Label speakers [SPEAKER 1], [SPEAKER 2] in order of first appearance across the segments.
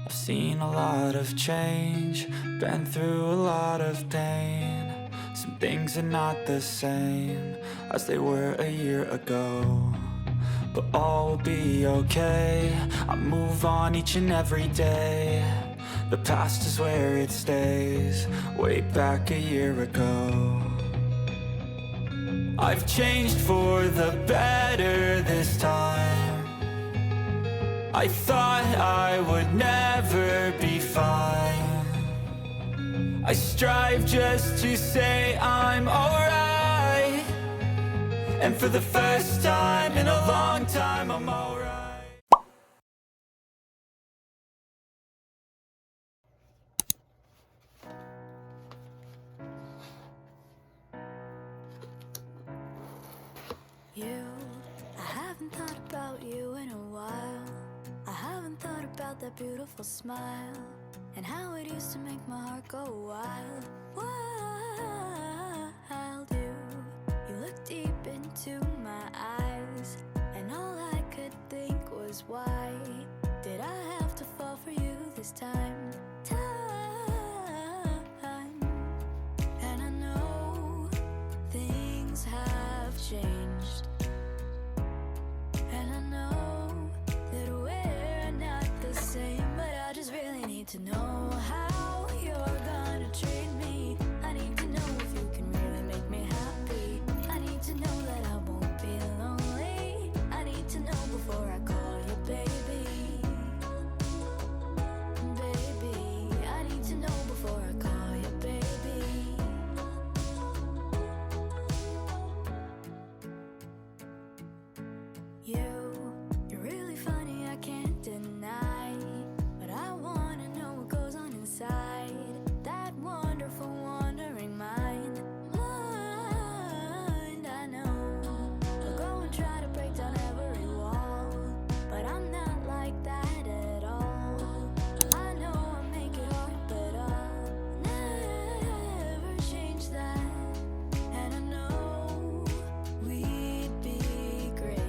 [SPEAKER 1] I've seen a lot of change, been through a lot of pain. Some things are not the same as they were a year ago, but all will be okay. I move on each and every day. The past is where it stays, way back a year ago. I've changed for the better this time. I thought I would never be fine. I strive just to say I'm alright, and for the first time in a long time I'm alright.
[SPEAKER 2] I haven't thought about you in a while. I haven't thought about that beautiful smile and how it used to make my heart go wild. Wild, you look deep into my eyes, and all I could think was, why did I have to fall for you this time? And I know things have changed, and I know that we're not the same, but I just really need to know how you're gonna treat me. I need to know if you can really make me happy. I need to know that I won't be lonely. I need to know before I call you baby. Baby, I need to know before I call you baby. You're really funny, I can't deny, but I wanna know what goes on inside that wonderful wandering mind. I know I'll go and try to break down every wall, but I'm not like that at all. I know I make it hard, but I'll never change that. And I know we'd be great.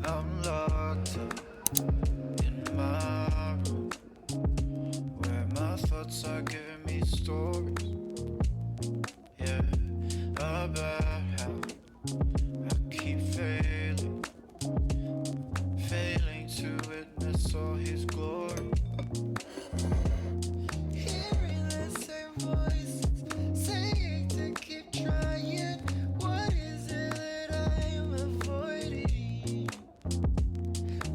[SPEAKER 1] I'm locked up in my room, where my thoughts are giving me stories, yeah, about how I keep failing to witness all his glory. Hearing the same voices saying to keep trying. What is it that I am avoiding?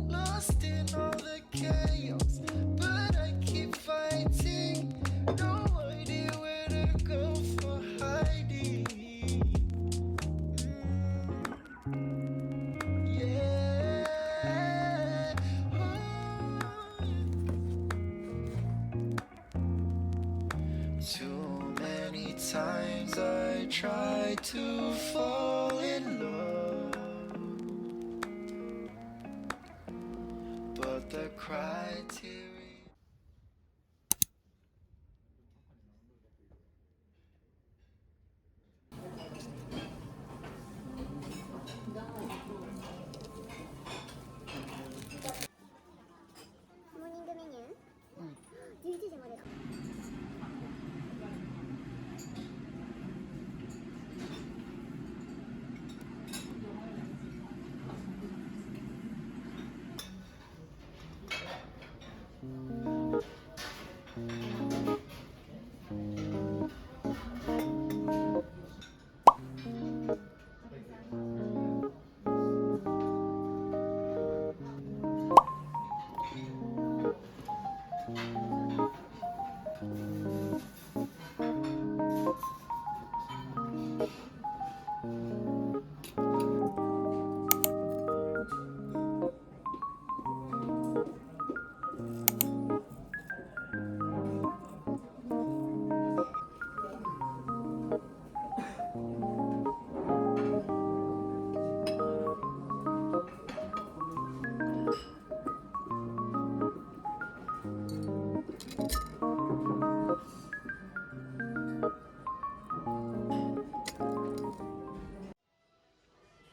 [SPEAKER 1] Lost in all the chaos, but I keep fighting. No idea where to go for hiding. Yeah. Too many times I tried to fall in love, but the criteria.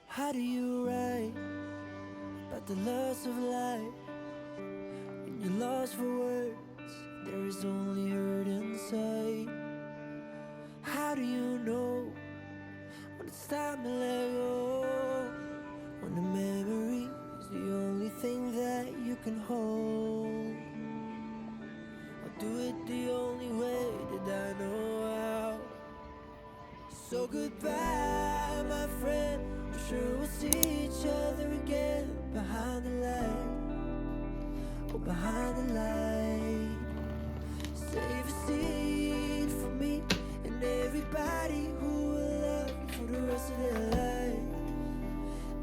[SPEAKER 1] How do you write about the loss of life? When you're lost for words, there is only hurt inside. How do you know when it's time to let go? When the memory is the only thing that you can hold. I'll do it the only way that I know how. So goodbye, my friend. I'm sure we'll see each other again behind the light, or behind the light. Save a seat for me and everybody who will love you for the rest of their life.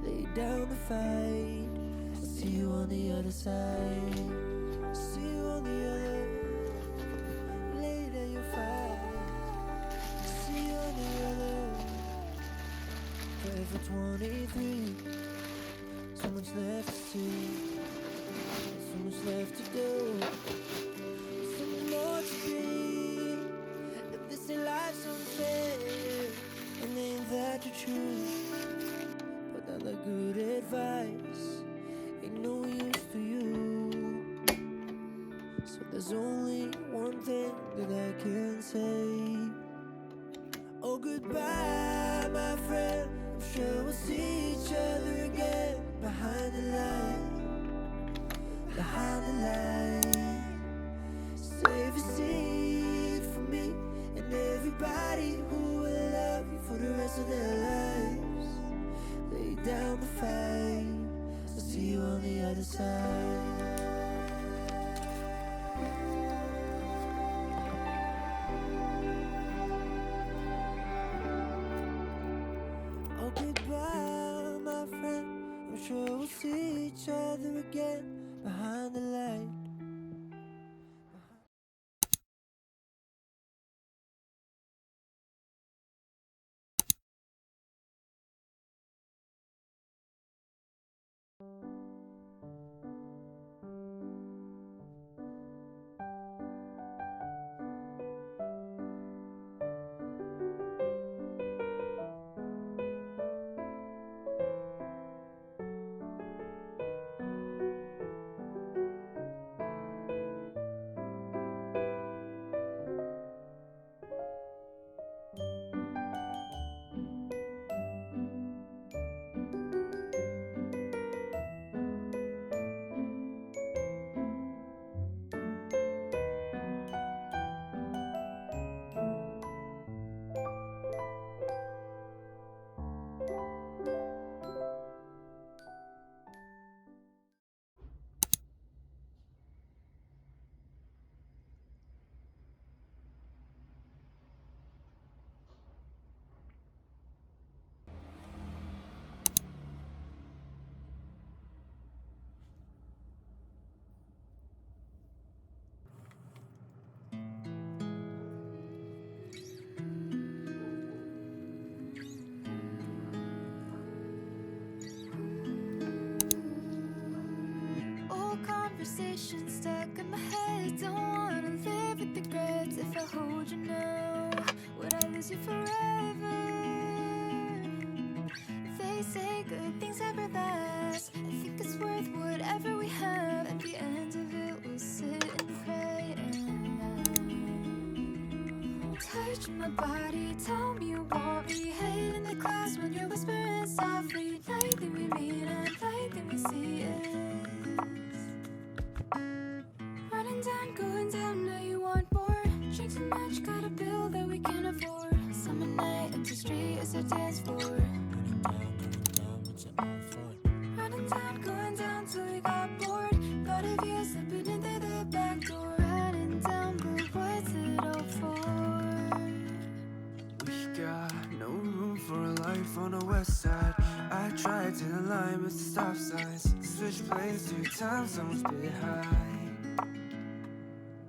[SPEAKER 1] Lay down the fight. I'll see you on the other side. See you on the other. Lay down your fight. See you on the other. Forever 23. So much left to see. So much left to do. So much more to be. If this ain't life's unfair, and ain't that the truth? But all the good advice ain't no use to you. So there's only one thing that I can say. Oh, goodbye, my friend. I'm sure we'll see each other again behind the light, behind the light. Save a seat for me and everybody who will love you for the rest of their lives. Lay down the fight. I'll see you on the other side. Oh, goodbye, my friend. I'm sure we'll see each other again behind the light.
[SPEAKER 2] conversation stuck in my head. Don't wanna live with regrets. If I hold you now, would I lose you forever? They say good things never last. I think it's worth whatever we have. At the end of it, we'll sit and pray and touch my body. Tell me you want me. Head in the class when you're whispering softly. Nightly we meet and nightly we see it. Running down, going down, now you want more. Drink too much, got a bill that we can't afford. Summer night, empty street is our dance floor. Running down, going down till we got bored. Thought of you slipping in through the back door. Running down, but what's it all for?
[SPEAKER 1] We got no room for a life on the west side. I tried to align with the stop signs. Switch planes 2 times, almost behind.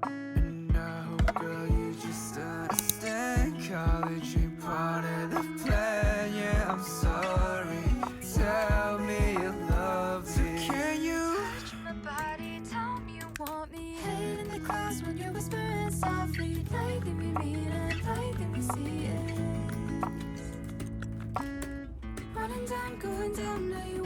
[SPEAKER 1] And I hope, girl, you just understand. College ain't part of the plan. Yeah, I'm sorry. Tell me you love me. So can you
[SPEAKER 2] Touch my body, tell me you want me. Head in the class when you're whispering softly. Nightly we meet and nightly we see it. Running down, going down, now you